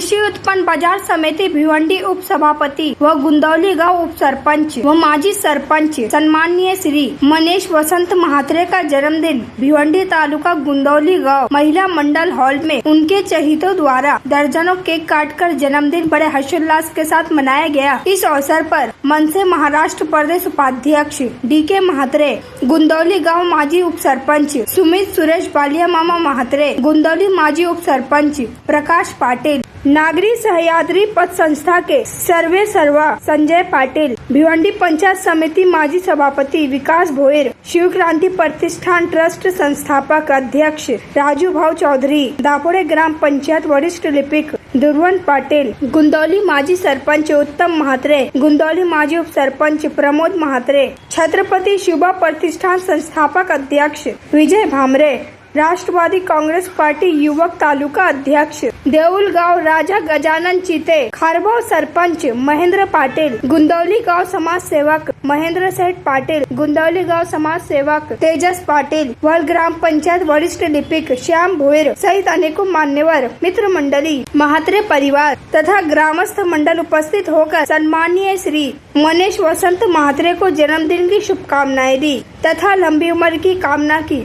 कृषी उत्पन्न बाजार समिती भिवंडी उपसभापति व गुंदौली गांव उपसरपंच व माजी सरपंच सन्माननीय श्री मनीष वसंत महात्रे का जन्मदिन भिवंडी तालुका गुंदौली गांव महिला मंडल हॉल में उनके चहेतों द्वारा दर्जनों केक काटकर जन्मदिन बड़े हर्षोल्लास के साथ मनाया गया। इस अवसर पर मनसे महाराष्ट्र प्रदेश उपाध्यक्ष DK महात्रे, गुंदौली गांव माजी उपसरपंच सुमित सुरेश बालिया मामा महात्रे, गुंदौली माजी उपसरपंच प्रकाश पाटिल, नागरी सह्याद्री पथ संस्था के सर्वा संजय पाटिल, भिवंडी पंचायत समिति माजी सभापति विकास भोईर, शिव क्रांति प्रतिष्ठान ट्रस्ट संस्थापक अध्यक्ष राजू भाऊ चौधरी, दापोड़े ग्राम पंचायत वरिष्ठ लिपिक दुर्वन पाटिल, गुंदौली माजी सरपंच उत्तम महात्रे, गुंदौली माजी उप सरपंच प्रमोद महात्रे, छत्रपति शिवबा प्रतिष्ठान संस्थापक अध्यक्ष विजय भामरे, राष्ट्रवादी कांग्रेस पार्टी युवक तालुका अध्यक्ष देऊलगांव राजा गजानन चीते, खारबाव सरपंच महेंद्र पाटिल, गुंदौली गांव समाज सेवक महेंद्र सेठ पाटिल, गुंदौली गांव समाज सेवक तेजस पाटिल, वल ग्राम पंचायत वरिष्ठ लिपिक श्याम भोईर सहित अनेकों मान्यवर मित्र मंडली, महात्रे परिवार तथा ग्रामस्थ मंडल उपस्थित होकर सम्माननीय श्री मनीष वसंत महात्रे को जन्मदिन की शुभकामनाएं दी तथा लंबी उम्र की कामना की।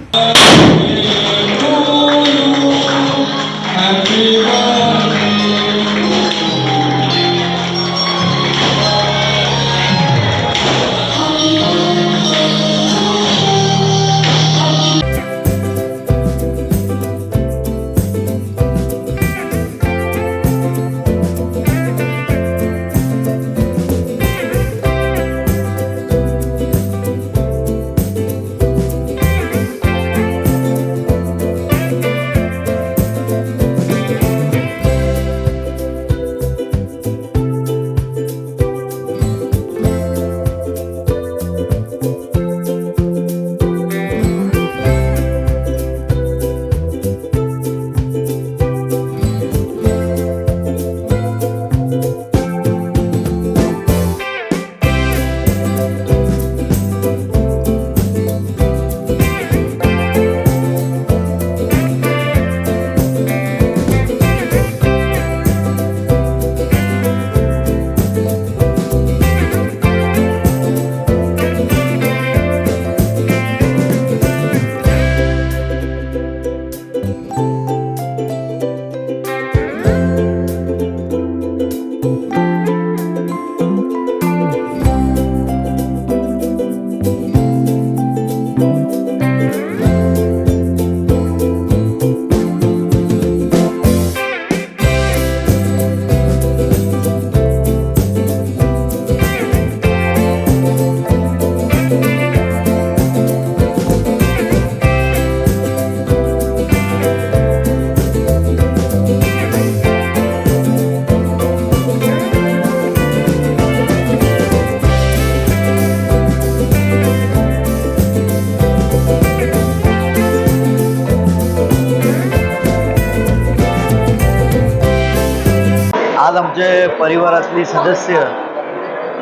आज आमचे परिवारातली सदस्य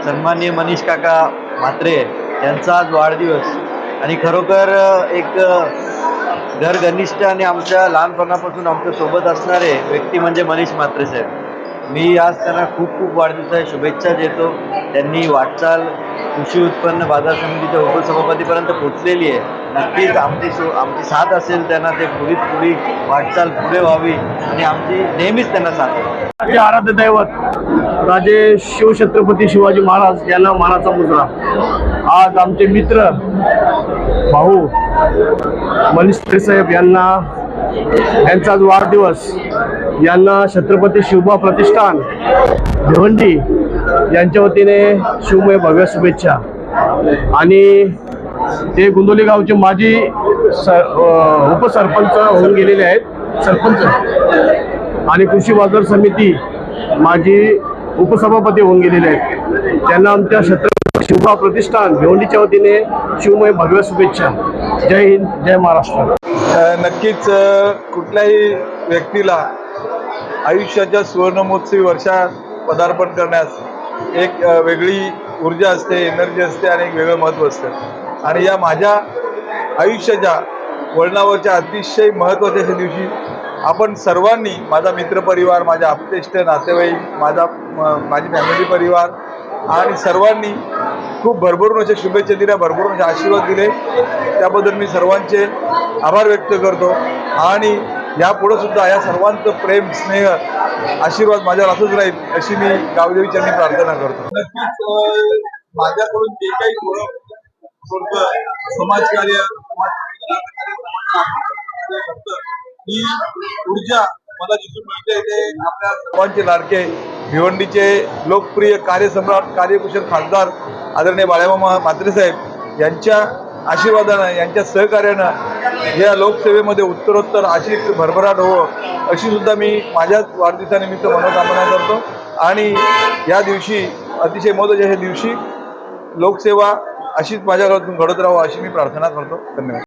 सन्माननीय मनीष काका म्हात्रे यांचा आज वाढदिवस आणि खरोखर एक घरघनिष्ठ आणि आमच्या लहानपणापासून आमच्या सोबत असणारे व्यक्ती म्हणजे मनीष म्हात्रे साहेब। मी आज त्यांना खूप खूप वाढदिवसाच्या शुभेच्छा देतो। त्यांनी वाटचाल कृषी उत्पन्न बाजार समितीच्या उपसभापतीपर्यंत पोहोचलेली आहे। नक्कीच आमची साथ असेल त्यांना, ते पुढे वाटचाल पुढे व्हावी आणि आमची नेहमीच त्यांना साथ। आराध्य दैवत राजे शिवछत्रपती शिवाजी महाराज यांना मानाचा मुजरा। आज आमचे मित्र भाऊ मनीष साहेब यांचा वाढदिवस, यांना छत्रपती शिवबा प्रतिष्ठान भिवंडी यांच्या वतीने शिवमय भव्य शुभेच्छा। आणि ते गुंदौली गावचे माजी उपसरपंच होऊन गेलेले आहेत, सरपंच, आणि कृषी बाजार समिती माजी उपसभापती होऊन गेलेले आहेत। त्यांना आमच्या छत्रपती शिवबा प्रतिष्ठान भिवंडीच्या वतीने शिवमय भव्य शुभेच्छा। जय हिंद, जय महाराष्ट्र। नक्कीच कुठल्याही व्यक्तीला आयुष्याच्या सुवर्णमहोत्सवी वर्षात पदार्पण करण्यास एक वेगळी ऊर्जा असते, एनर्जी असते आणि एक वेगळं महत्त्व असतं। आणि या माझ्या आयुष्याच्या वळणावरच्या अतिशय महत्त्वाच्या दिवशी आपण सर्वांनी, माझा मित्रपरिवार, माझ्या आप्तेष्ट नातेवाईक, माझी फॅमिली परिवार आणि सर्वांनी खूप भरभरून अशा शुभेच्छा दिल्या, भरभरून असे आशीर्वाद दिले, त्याबद्दल मी सर्वांचे आभार व्यक्त करतो. आणि यापुढे सुद्धा या सर्वांचं प्रेम, स्नेह, आशीर्वाद माझ्यावर असंच राहील अशी मी गावदेवीच्यांनी प्रार्थना करतो. नक्कीच माझ्याकडून जे काही थोडं समाजकार्य, ही ऊर्जा मला जिथून मिळते ते आपल्या सर्वांचे लाडके भिवंडीचे लोकप्रिय कार्यसम्राट, कार्यकुशल खासदार आदरणीय बाळामामा म्हात्रे साहेब यांच्या आशीर्वादानं, यांच्या सहकार्यानं या लोकसेवेमध्ये उत्तरोत्तर अशीच भरभराट होवं अशी सुद्धा मी माझ्याच वाढदिवसानिमित्त मनोकामना करतो. आणि या दिवशी, अतिशय महत्त्वाच्या ह्या दिवशी, लोकसेवा अशीच माझ्याकडून घडत राहावं अशी मी प्रार्थना करतो. धन्यवाद.